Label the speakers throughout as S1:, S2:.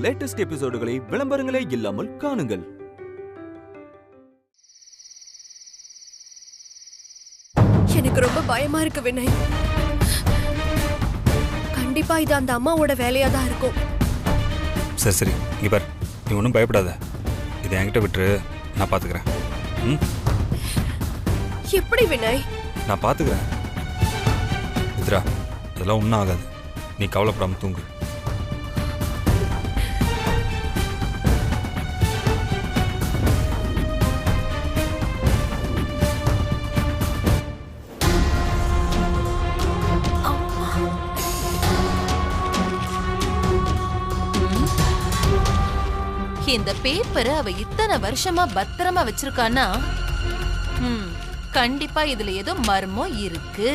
S1: Latest எபிசோடுகளை விளம்பரங்களே இல்லாமல் காணுங்கள்.
S2: எனக்கு ரொம்ப பயமா இருக்கு வினய். கண்டிப்பா இது அந்த அம்மாவோட வேலையா தான் இருக்கும்.
S3: சரி சரி, இங்க பார், நீ ஒன்றும் பயப்படாத. இதை என்கிட்ட விட்டுரு, நான் பார்த்துக்கிறேன்.
S2: எப்படி வினய்?
S3: நான் பார்த்துக்கிறேன். மித்ரா, அதெல்லாம் ஒன்றும் ஆகாது. நீ கவலைப்படாம தூங்கு.
S4: இந்த பேப்பரை அவ இத்தனை வருஷமா பத்திரமா வச்சிருக்கானா, கண்டிப்பா இதுல ஏதோ மர்மம் இருக்கு.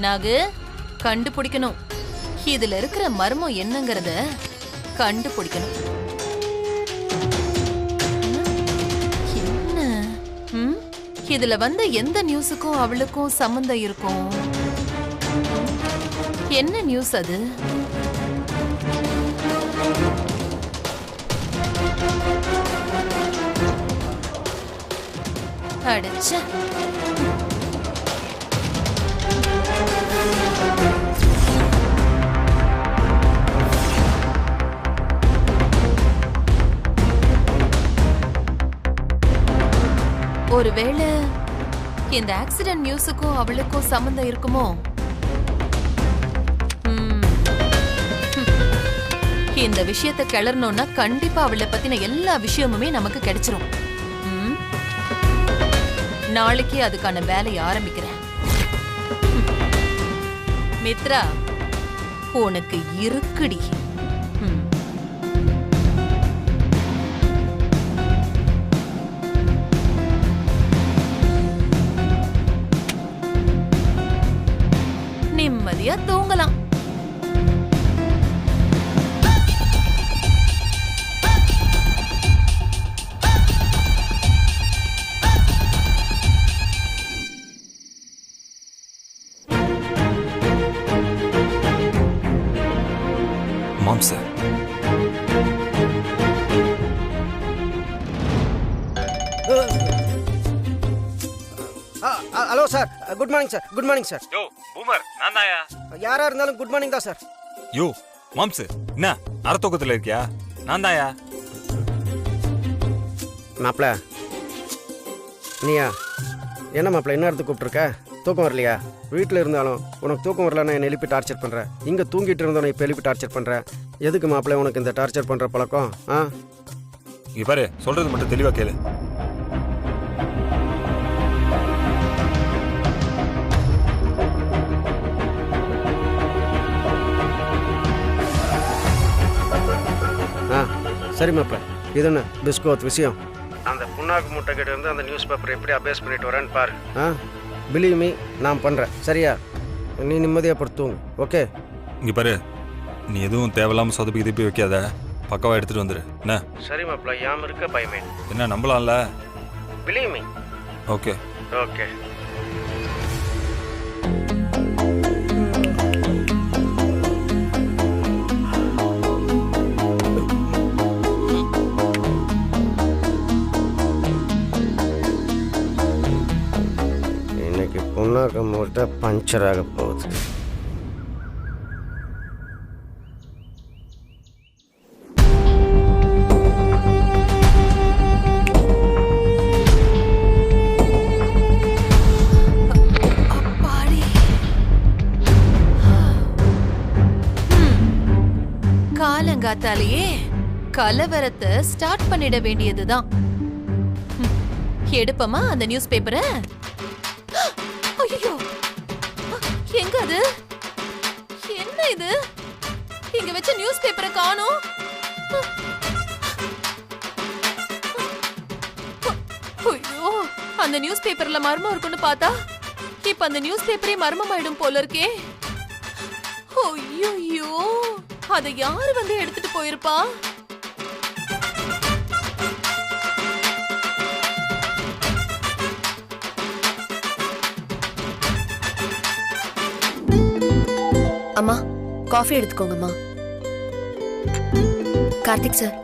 S4: நாகு, கண்டுபிடிக்கணும். இதுல இருக்கிற மர்மம் என்னங்கறத கண்டுபிடிக்கணும். என்ன இதுல வந்த எந்த நியூஸுக்கும் அவளுக்கும் சம்பந்தம் இருக்கும்? என்ன நியூஸ் அது? அடச்ச, ஒருவேளை இந்த ஆக்சிடென்ட் நியூஸுக்கும் அவளுக்கும் சம்பந்தம் இருக்குமோ? இந்த விஷயத்தை கிளறணும்னா கண்டிப்பா அவளை பத்தின எல்லா விஷயமுமே நமக்கு கிடைச்சிரும். நாளைக்கு அதுக்கான வேலையை ஆரம்பிக்கிறேன். மித்ரா, உனக்கு இருக்குடி. நிம்மதியா தூங்கலாம்.
S3: Ma'am sir,
S5: hello sir, good morning sir. Good morning sir.
S3: Yo boomer, நான் தான்யா.
S5: யாரா இருந்தாலும் குட் மார்னிங் தான் சார்.
S3: யோ மாம்ஸ், என்ன அறத்தூக்கத்தில் இருக்கியா? நான் தான்யா.
S5: மாப்பிள, நீயா? என்ன மாப்பிள, என்ன இடத்துக்கு கூப்பிட்டுருக்க? தூக்கம் வரலையா? வீட்டில் இருந்தாலும் உனக்கு தூக்கம் வரலன்னா என்னை எழுப்பி டார்ச்சர் பண்ணுறேன். இங்கே தூங்கிட்டு இருந்தோம் இப்போ எழுப்பி டார்ச்சர் பண்ணுறேன். எதுக்கு மாப்பிள்ள உனக்கு இந்த டார்ச்சர் பண்ணுற பழக்கம்?
S3: இங்கே பாரு, சொல்கிறது மட்டும் தெளிவாக கேளு.
S5: சரி மாப்பிள்ள, இது என்ன பிஸ்கோத் விஷயம்? அந்த புண்ணாக்கு மூட்டை கிட்ட இருந்து அந்த நியூஸ் பேப்பர் எப்படி அபேஸ் பண்ணிட்டு வரேன்னு பாரு. பிலீவ் மீ, நான் பண்ணுறேன். சரியா? நீ நிம்மதியாக படுத்துங்க. ஓகே?
S3: இங்கே பாரு, நீ எதுவும் தேவையில்லாமல் சொதப்பி திருப்பி வைக்காத. பக்கவாக எடுத்துகிட்டு வந்துடு. என்ன?
S5: சரி மாப்பிள்ள, யாம இருக்க பயமே.
S3: என்ன, நம்பலாம்ல?
S5: Believe me.
S3: Okay
S5: okay. புண்ணாக்கு மூட்டை பஞ்சர் ஆக போகுது.
S4: காலங்காத்தாலேயே கலவரத்தை ஸ்டார்ட் பண்ணிட வேண்டியதுதான். எடுப்பமா அந்த நியூஸ் பேப்பரை. ஐயோ, எங்க அது? என்ன இது? இங்க வச்ச நியூஸ் பேப்பரை காணோம். ஐயோ, அந்த நியூஸ் பேப்பர்ல மர்மம் இருக்குன்னு பார்த்தா இப்ப அந்த நியூஸ் பேப்பரே மர்மம் ஆயிடும் போல இருக்கே. ஐயோ, அதை யாரு வந்து எடுத்துட்டு போயிருப்பா?
S2: அம்மா, காஃபி எடுத்துக்கோங்கம்மா. Karthik sir.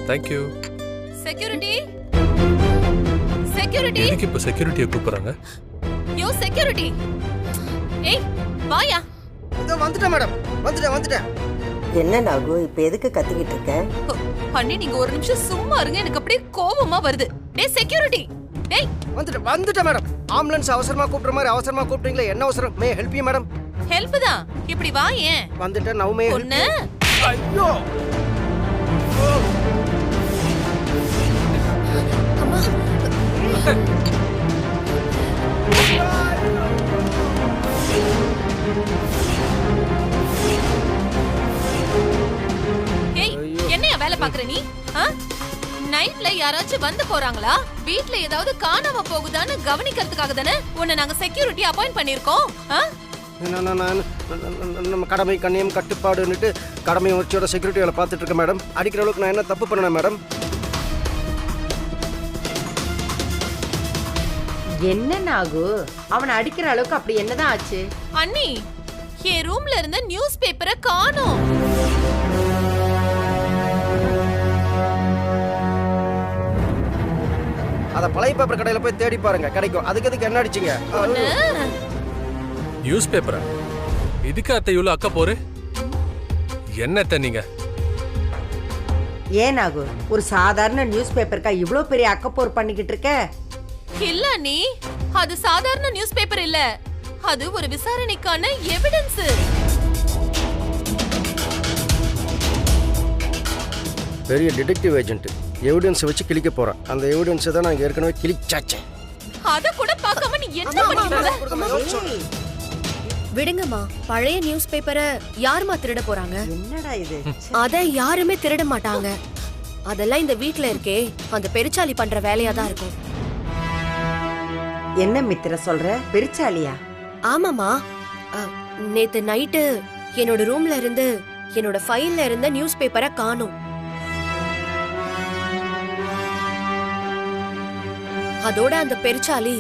S6: Thank you.
S4: Security security
S6: எதுக்கு இப்ப செக்யூரிட்டியை கூப்பிடுறாங்க?
S4: யோ செக்யூரிட்டி, ஏய் வாயா.
S5: இதோ வந்துட்டேன் மேடம், வந்துட்டேன்.
S7: என்ன நாகு இப்ப எதுக்கு கத்திக்கிட்டு இருக்க?
S4: அண்ணி நீங்க ஒரு நிமிஷம் சும்மா இருங்க, எனக்கு அப்படியே கோவமா வருது. டேய் செக்யூரிட்டி, டேய்
S5: வந்துட்டேன் மேடம். ஆம்புலன்ஸ் அவசரமா கூப்பிடுற மாதிரி அவசரமா கூப்பிட்டீங்களே, என்ன அவசரம்? May help you madam.
S4: Help தான், இப்படி வா. ஏன்
S5: வந்துட்டேன் நவுமே.
S4: ஒண்ணு
S5: ஐயோ
S2: அம்மா
S4: ஏய் என்னையா வேலை பாக்குற நீ? நைட்ல யாராச்சும் வந்து போறாங்களா? வீட்ல ஏதாவது காணாம போகுதான்னு கவனிக்கிறதுக்காக தானே உன்னை நாங்க செக்யூரிட்டி அப்பாயிண்ட் பண்ணிருக்கோம்.
S5: நம்ம கடமை கண்ணியம் கட்டுப்பாடுன்னுட்டு கடமை உச்சியோட செக்யூரிட்டி வேலை பார்த்துட்டு இருக்கேன் மேடம். அடிக்கிற அளவுக்கு நான் என்ன தப்பு பண்ணேன் மேடம்?
S7: என்ன நாகு அவனை அடிக்கிற அளவுக்கு அப்படி என்னதான் ஆச்சு?
S4: அண்ணி என் ரூம்ல இருந்த நியூஸ் பேப்பரை காணோம்.
S5: அத பழைய பேப்பர் கடையில போய் தேடி பாருங்க, கிடைக்கும். அதுக்கு எதுக்கு என்ன அடிச்சீங்க?
S6: நியூஸ் பேப்பரா? இதுக்கு அத்தை இவ்வளவு அக்கா போரு? என்னத்த நீங்க?
S7: ஏன் நாகு ஒரு சாதாரண நியூஸ் பேப்பருக்கா இவ்ளோ பெரிய அக்கப்போர் பண்ணிக்கிட்டு இருக்க?
S4: இல்ல நீ, அது சாதாரண நியூஸ் பேப்பர் இல்ல, அது ஒரு விசாரணைக்கான எவிடன்ஸ்.
S5: பெரிய டிடெக்டிவ் ஏஜென்ட் எவிடன்ஸ் வச்சு கிளிக்க போறேன். அந்த எவிடன்ஸ் தான் நான் ஏற்கனவே கிளிச்சாச்சேன்.
S4: அத கூட பார்க்காம நீ என்ன பண்ணிட்ட?
S2: விடுங்கம்மா, பழைய நியூஸ் பேப்பரை யாருமா திருட போறாங்க?
S7: என்னடா இது?
S2: அத யாருமே திருட மாட்டாங்க. அதெல்லாம் இந்த வீட்ல இருக்கே அந்த பெருச்சாலி பண்ற வேலையா தான் இருக்கும்.
S7: என்ன மித்திர சொல்ற? பெருச்சாலியா?
S2: ஆமாமா, நேத்து நைட்டு என்னோட ரூம்ல இருந்து என்னோட ஃபைல்ல இருந்த நியூஸ் பேப்பரை காணோம். அதோட அந்த பெருச்சாலி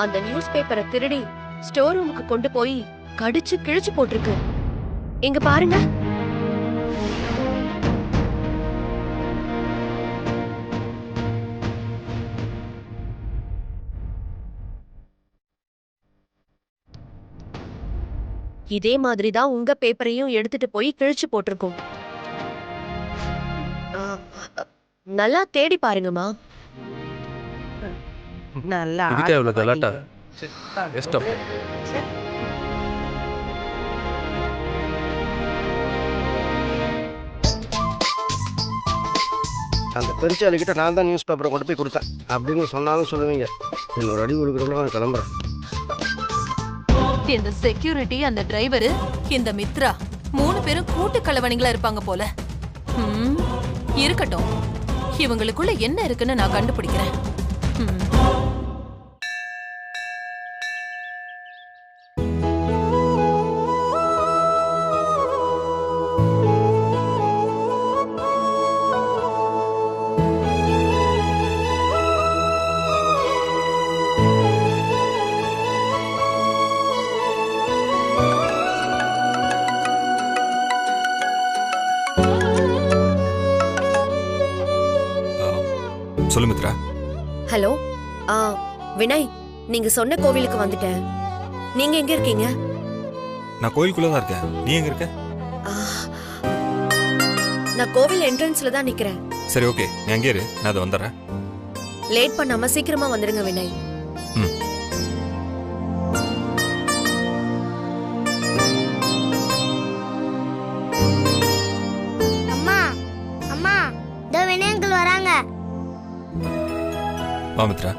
S2: அந்த நியூஸ் பேப்பரை திருடி ஸ்டோர் ரூமுக்கு கொண்டு போய் கடிச்சு கிழிச்சு போட்டிருக்கு. இங்க பாருங்க. இதே மாதிரி தான் உங்க பேப்பரையும் எடுத்துட்டு போய் கிழிச்சு போட்டிருக்கோம். நல்லா தேடி பாருங்கம்மா.
S7: நல்லா
S6: இதுக்கே இவ்வளவு கலாட்டா? ஸ்டாப்.
S5: அந்த பெருச்சாலி கிட்ட நான் தான் நியூஸ் பேப்பரை கொண்டு போய் கொடுத்தேன் அப்படின்னு சொன்னாலும் சொல்லுவீங்க. இன்னொரு அடி கொடுக்குறவங்க நான் கிளம்புறேன்.
S4: இந்த செக்யூரிட்டி, அந்த டிரைவர், இந்த மித்ரா 3 பேரும் கூட்டு கலவணிகளா இருப்பாங்க போல. இருக்கட்டும், இவங்களுக்குள்ள என்ன இருக்குன்னு நான் கண்டுபிடிக்கிறேன்.
S3: சொல்லு மித்ரா.
S2: ஹலோ, வினய், நீங்க சொன்ன கோவிலுக்கு வந்துட்டேன். நீங்க எங்க இருக்கீங்க?
S3: நான் கோயிலுக்குள்ள தான் இருக்கேன். நீ எங்க இருக்க?
S2: நான் கோவில் என்ட்ரன்ஸ்ல தான் நிக்கிறேன்.
S3: சரி, ஓகே, நீ அங்கே இரு, நான் அதை வந்துடுறேன்.
S2: லேட் பண்ணாம சீக்கிரமா வந்துருங்க வினய்.
S8: அம்மா அம்மா, இதோ வினய் அங்கிள் வராங்க.
S3: வா மித்ரா,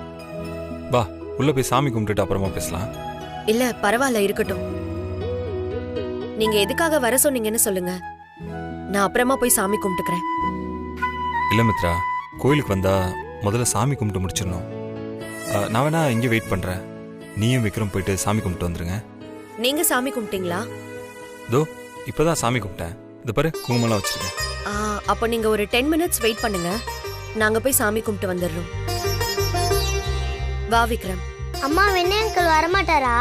S3: வா உள்ள போய் சாமி கும்பிட்டுட்டு அப்புறமா பேசலாம்.
S2: இல்ல பரவாயில்ல, இருக்கட்டும். நீங்க எதுக்காக வர சொன்னீங்கன்னு சொல்லுங்க, நான் அப்புறமா போய் சாமி கும்பிட்டுக்கிறேன்.
S3: இல்ல மித்ரா, கோயிலுக்கு வந்தா முதல்ல சாமி கும்பிட்டு முடிச்சிடணும். நான் வேணா இங்கே வெயிட் பண்றேன். நீயும் விக்ரம் போயிட்டு சாமி கும்பிட்டு வந்துருங்க.
S2: நீங்க சாமி கும்பிட்டீங்களா?
S3: தோ இப்பதான் சாமி கும்பிட்டேன். இது பாரு, குங்குமம்லாம் வச்சிருக்கேன்.
S2: அப்போ நீங்க ஒரு 10 மினிட்ஸ் வெயிட் பண்ணுங்க, நாங்க போய் சாமி கும்பிட்டு வந்துடுறோம். வா விக்ரம்.
S8: அம்மா, வினய் அங்கிள் வரமாட்டாரா?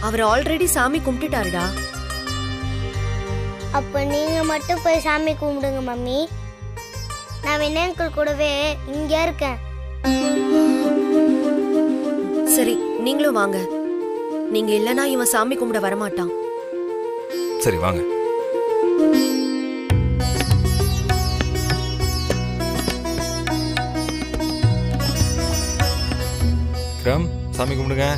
S2: அவர் ஆல்ரெடி சாமி கும்பிட்டுட்டாருடா.
S8: அப்ப நீங்க மட்டும் போய் சாமி கும்பிடுங்க மம்மி. நான் விநாயகர் கூடவே இங்க இருக்கேன்.
S2: சரி, நீங்களும் வாங்க. நீங்க இல்லனா இவன் சாமி கும்பிட வரமாட்டான்.
S3: சரி வாங்க. விக்ரம், சாமி கும்பிடுங்க.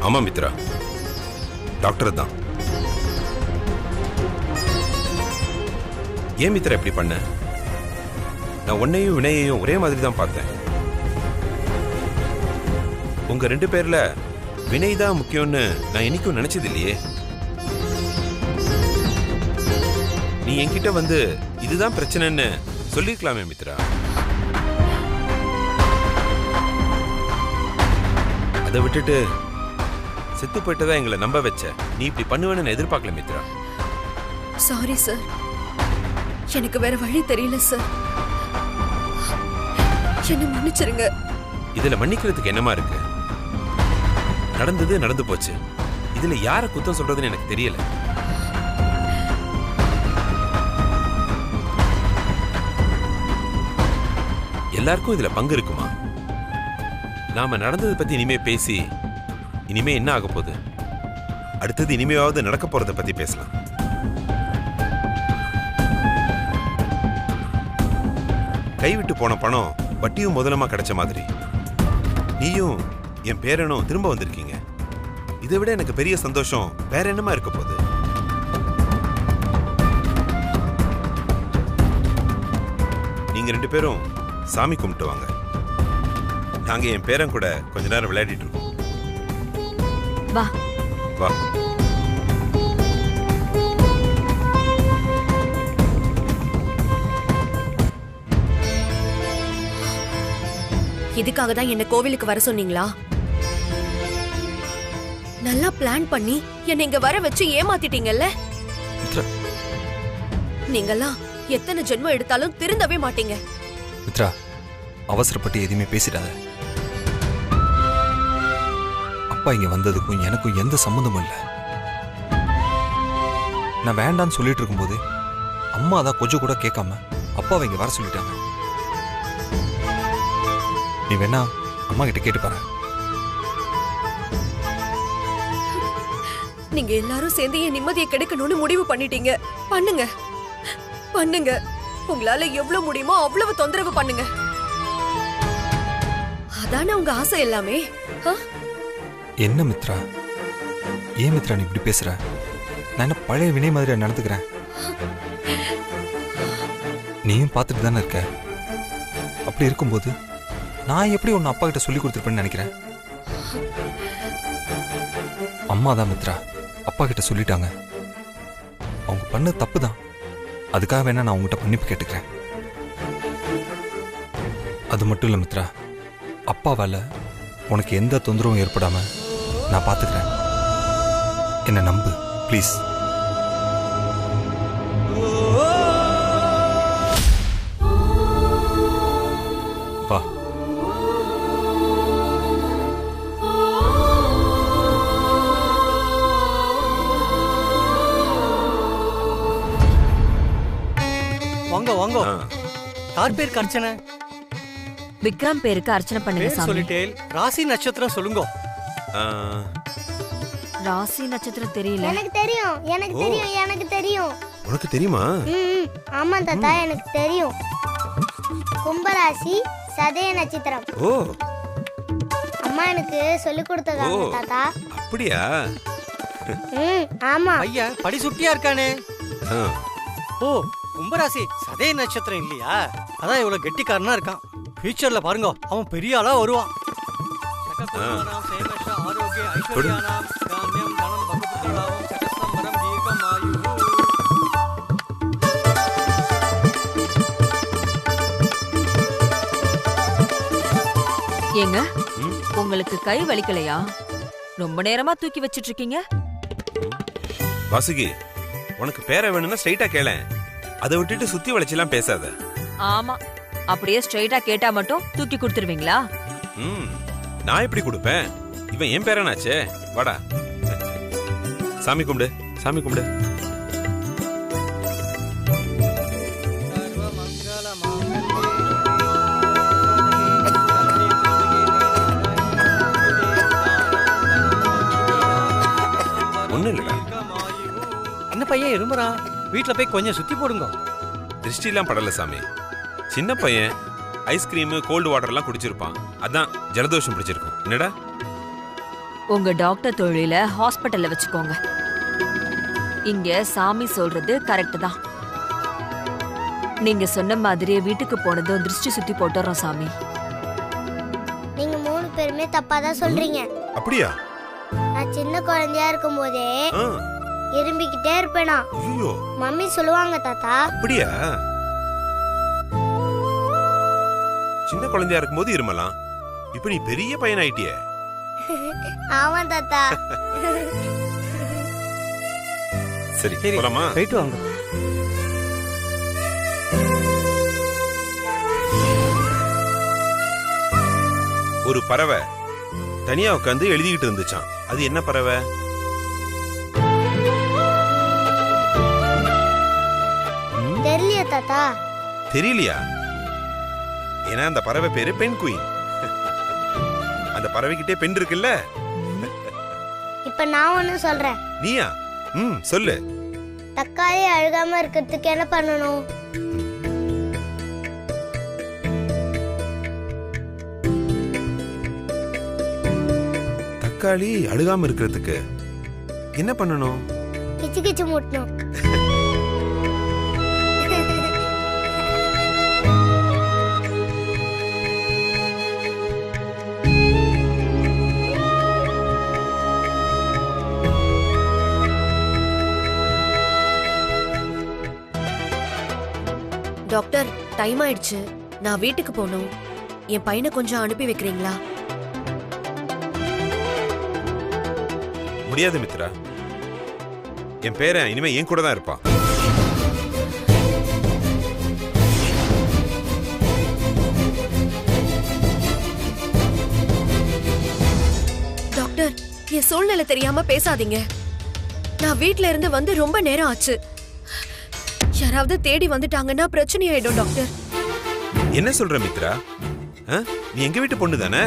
S9: ஆமா மித்ரா, டாக்டர் தான். ஏன் மித்ரா இப்படி பண்ண? நான் உன்னையும் வினயையும் ஒரே மாதிரி தான் பார்த்தேன். உங்க 2 பேர்ல வினய் தான் முக்கியம்னு நான் என்னைக்கும் நினைச்சது இல்லையே. நீ என்கிட்ட வந்து இதுதான் பிரச்சனைன்னு சொல்லிருக்கலாமே மித்ரா. அதை விட்டுட்டு செத்து போயிட்டதா எங்களை நம்ப வச்ச. நீ இப்படி பண்ணுவேன்னு நான் எதிர்பார்க்கல மித்ரா.
S2: சாரி சார், எனக்கு வேற வழி தெரியல சார். என்ன மன்னிச்சிருங்க.
S9: இதுல மன்னிக்கிறதுக்கு என்னமா இருக்கு? நடந்தது நடந்து போச்சு. இதுல யார குத்தம் சொல்றதுன்னு எனக்கு தெரியல. எல்லாருக்கும் இதுல பங்கு இருக்குமா? நாம நடந்ததை பத்தி இனிமே பேசி இனிமே என்ன ஆக போகுது? அடுத்தது இனிமையாவது நடக்க போறதை பத்தி பேசலாம். கைவிட்டு போன பணம் வட்டியும் முதலமா கிடைச்ச மாதிரி நீயும் என் பேரனும் திரும்ப வந்திருக்கீங்க. இதை விட எனக்கு பெரிய சந்தோஷம் வேற என்னமா இருக்க போகுது? நீங்க 2 பேரும் சாமி கும்பிட்டு வாங்க. நாங்க என் பேரன் கூட கொஞ்ச நேரம் விளையாடிட்டு இருக்கோம்.
S2: வா
S9: வா.
S2: இதுக்காக தான் என்ன கோவிலுக்கு வர சொன்னீங்களா? நல்லா பிளான் பண்ணி என்ன இங்க வர வச்சு ஏமாத்திட்டீங்கல்ல. நீங்கெல்லாம் எத்தனை ஜென்மம் எடுத்தாலும் திருந்தவே மாட்டீங்க.
S3: மித்ரா, அவசரப்பட்டு எதுவுமே பேசிடாத. அப்பா இங்க வந்ததுக்கும் எனக்கும் எந்த சம்மந்தமும் இல்லை. நான் வேண்டான்னு சொல்லிட்டு இருக்கும்போது அம்மா தான் கொஞ்சம் கூட கேட்காம அப்பாவை இங்க வர சொல்லிட்டாங்க. நீ வேணா அம்மா கிட்ட கேட்டு பாரு.
S2: நீங்க எல்லாரும் சேர்ந்து என் நிம்மதியை கெடுக்கணும்னு முடிவு பண்ணிட்டீங்க. பண்ணுங்க பண்ணுங்க. உங்களால எவ்வளவு முடியுமோ அவ்வளவு தொந்தரவு பண்ணுங்க. அதானே உங்க ஆசை எல்லாமே.
S3: என்ன மித்ரா, ஏன் மித்ரா நீ இப்படி பேசுற? நான் என்ன பழைய வினை மாதிரியா நடந்துக்கிறேன்? நீயும் பார்த்துட்டு தானே இருக்க. அப்படி இருக்கும்போது நான் எப்படி உன்னை அப்பா கிட்ட சொல்லி கொடுத்துருப்பேன்னு நினைக்கிறேன்? அம்மா தான் மித்ரா அப்பா கிட்ட சொல்லிட்டாங்க. அவங்க பண்ண தப்பு தான். அதுக்காக வேணா நான் உங்ககிட்ட மன்னிப்பு கேட்டுக்கிறேன். அது மட்டும் இல்லை மித்ரா, அப்பாவால உனக்கு எந்த தொந்தரவும் ஏற்படாம நான் பார்த்துக்கிறேன். என்னை நம்பு ப்ளீஸ். வா.
S10: வாங்க வாங்க. யார் பேருக்கு அர்ச்சனை?
S11: விக்ரம் பேருக்கு அர்ச்சனை பண்ணுங்க சாமி.
S10: சொல்லிட்டேன். ராசி நட்சத்திரம் சொல்லுங்க.
S11: ராசி நட்சத்திரம் தெரியல.
S8: எனக்கு தெரியும் எனக்கு தெரியும் எனக்கு தெரியும்.
S9: உனக்கு தெரியுமா?
S8: ஆமா தாத்தா, எனக்கு தெரியும். கும்பராசி சதய நட்சத்திரம்.
S9: ஓ.
S8: அம்மா அம்மா எனக்கு சொல்லி கொடுத்ததாங்க
S9: ஓ.
S8: தாத்தா.
S9: அப்படியா?
S8: ஆமா.
S10: ஐயா படி சுட்டியா இருக்கானே.
S9: ஆ.
S10: ஓ கும்பராசி சதய நட்சத்திரம் இல்லையா? அதான் இவ்வளவு கெட்டிக்காரனா இருக்கான். ஃபியூச்சர்ல பாருங்க அவன் பெரிய ஆளா வருவான். சககுமாராம் சேமஷ ஆரோக்கிய ஐஸ்வர்யானாம் காம்யம் தனம் பகபுத்திரலாபம் சகஸ்தம்பரம் தீர்க்கமாயு.
S11: ஏங்க உங்களுக்கு கை வலிக்கலையா? ரொம்ப நேரமா தூக்கி வச்சிட்டு இருக்கீங்க.
S9: வாசுகி, உனக்கு பேர வேணும்னா ஸ்ட்ரைட்டா கேளேன். அதை விட்டுட்டு சுத்தி வளைச்செல்லாம் பேசாத.
S11: ஆமா, அப்படியே ஸ்ட்ரைட்டா கேட்டா மட்டும் தூக்கி கொடுத்துருவீங்களா?
S9: நான் எப்படி கொடுப்பேன்? இவன் என் பேரனாச்சே. வாடா சாமி கும்பிடு, சாமி கும்பிடு. ஒண்ணு இல்லடா.
S10: என்ன பையன் இருமுறான்? வீட்டுல போய் கொஞ்சம் சுத்தி போடுங்க.
S9: திருஷ்டி எல்லாம் படல சாமி. சின்ன பையன் ஐஸ்கிரீம் கோல்டு வாட்டர் எல்லாம் குடிச்சிருப்பான். அதான் ஜலதோஷம் பிடிச்சிருக்கும். என்னடா?
S11: உங்க டாக்டர் தொழில ஹாஸ்பிட்டல்ல வச்சுக்கோங்க. இங்க சாமி சொல்றது கரெக்ட் தான். நீங்க சொன்ன மாதிரியே வீட்டுக்கு போனதும் திருஷ்டி சுத்தி போட்டுறோம் சாமி.
S8: நீங்க 3 பேருமே தப்பா தான் சொல்றீங்க.
S9: அப்படியா?
S8: நான் சின்ன குழந்தையா இருக்கும் போதே இரும்பிக்கிட்டே இருப்பேனா. மம்மி சொல்லுவாங்க தாத்தா.
S9: அப்படியா? சின்ன குழந்தையா இருக்கும்போது இருமலாம். இப்ப நீ பெரிய பையன் ஆயிட்டியே.
S8: ஆமா தாத்தா.
S9: சரி போலாமா?
S10: போயிட்டு வாங்க.
S9: ஒரு பறவை தனியா உட்காந்து எழுதிக்கிட்டு இருந்துச்சான். அது என்ன பறவை?
S8: தெரியலையா தாத்தா?
S9: தெரியலையா? ஏன்னா அந்த பறவை பேரு பெண் குயின். அந்த பறவைகிட்டே பெண் இருக்குல்ல.
S8: இப்ப நான் ஒண்ணு சொல்றேன்.
S9: நீயா? சொல்லு.
S8: தக்காளி அழுகாம இருக்கிறதுக்கு என்ன பண்ணணும்?
S9: தக்காளி அழுகாம இருக்கிறதுக்கு என்ன பண்ணணும்?
S8: கிச்சு கிச்சு மூட்டணும்.
S2: டாக்டர், டைம் ஆயிடுச்சு. நான் வீட்டுக்கு போகணும். என் பையனை கொஞ்சம் அனுப்பி வைக்கிறீங்களா?
S9: முடியாது மித்ரா. என் பேரன் இனிமே என் கூட தான் இருப்பான்.
S2: டாக்டர், என் சூழ்நிலை தெரியாம பேசாதீங்க. நான் வீட்ல இருந்து வந்து ரொம்ப நேரம் ஆச்சு. யாராவது தேடி வந்துட்டாங்கன்னா பிரச்சனை ஆயிடும் டாக்டர்.
S9: என்ன சொல்ற மித்ரா? நீ எங்க வீட்டு பொண்ணு தானே?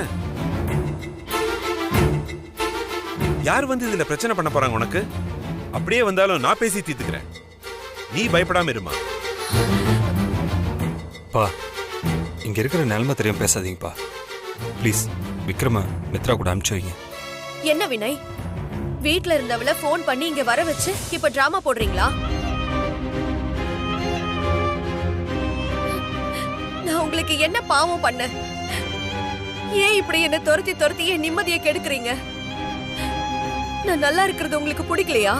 S9: யார் வந்து இதுல பிரச்சனை பண்ண போறாங்க உனக்கு? அப்படியே வந்தாலும் நான் பேசி தீர்த்துக்கிறேன். நீ பயப்படாம இருமா.
S3: பா, இங்க இருக்கிற நிலைமை தெரியாம பேசாதீங்கப்பா. ப்ளீஸ் விக்ரம மித்ரா கூட அனுப்பிச்சு வைங்க.
S2: என்ன வினய், வீட்ல இருந்தவள போன் பண்ணி இங்க வர வச்சு இப்ப டிராமா போடுறீங்களா? நான் உங்களுக்கு என்ன பாவம் பண்ண? ஏன் இப்படி என்ன துரத்தி துரத்தி என் நிம்மதியை கெடுக்குறீங்க? நான் நல்லா இருக்கிறது உங்களுக்கு பிடிக்கலையா?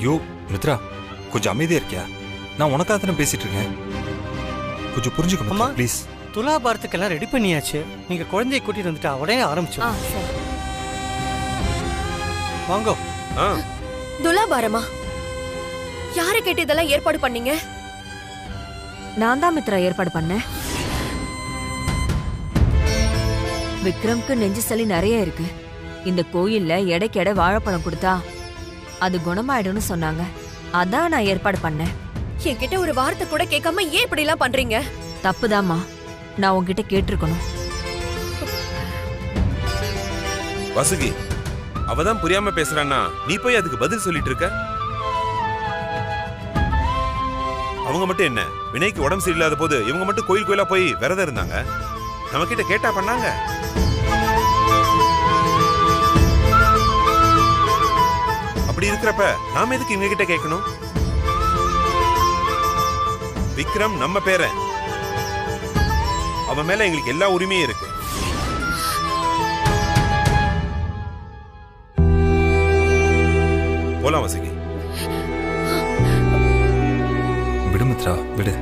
S3: யோ மித்ரா, கொஞ்சம் அமைதியா இருக்கியா? நான் உனக்காக தானே பேசிட்டு இருக்கேன். கொஞ்சம் புரிஞ்சுக்கோமா ப்ளீஸ்.
S10: துலாபாரத்துக்கெல்லாம் ரெடி பண்ணியாச்சு. நீங்க குழந்தைய கூட்டிட்டு வந்துட்டு உடனே ஆரம்பிச்சோம். வாங்க.
S2: துலாபாரமா? யாரை கேட்டு இதெல்லாம் ஏற்பாடு பண்ணீங்க?
S11: நான் தான் மித்ரா ஏற்பாடு பண்ணேன். விக்ரம்க்கு நெஞ்சு சளி நிறைய இருக்கு. இந்த கோயில்ல எடைக்கு எடை வாழைப்பழம் கொடுத்தா அது குணமாயிடும்னு சொன்னாங்க. அதான் நான் ஏற்பாடு பண்ணேன்.
S2: என்கிட்ட ஒரு வார்த்தை கூட கேட்காம ஏன் இப்படி எல்லாம் பண்றீங்க?
S11: தப்புதாம்மா, நான் உன்கிட்ட கேட்டிருக்கணும்.
S9: வாசுகி, அவதான் புரியாம பேசுறான்னா நீ போய் அதுக்கு பதில் சொல்லிட்டு இருக்க. அவங்க மட்டும் என்ன, வினய்க்கு உடம்பு சரியில்லாத போது இவங்க மட்டும் கோயில் கோயிலா போய் விரதம் இருந்தாங்க. நம்ம கிட்ட கேட்டா பண்ணாங்க. அப்படி இருக்கிறப்ப நாம எதுக்கு இவங்க கிட்ட கேட்கணும்? விக்ரம் நம்ம பேரன், அவன் மேல எங்களுக்கு எல்லா உரிமையும் இருக்கு. போலாம் வசகி.
S3: விடு மித்ரா, விடு.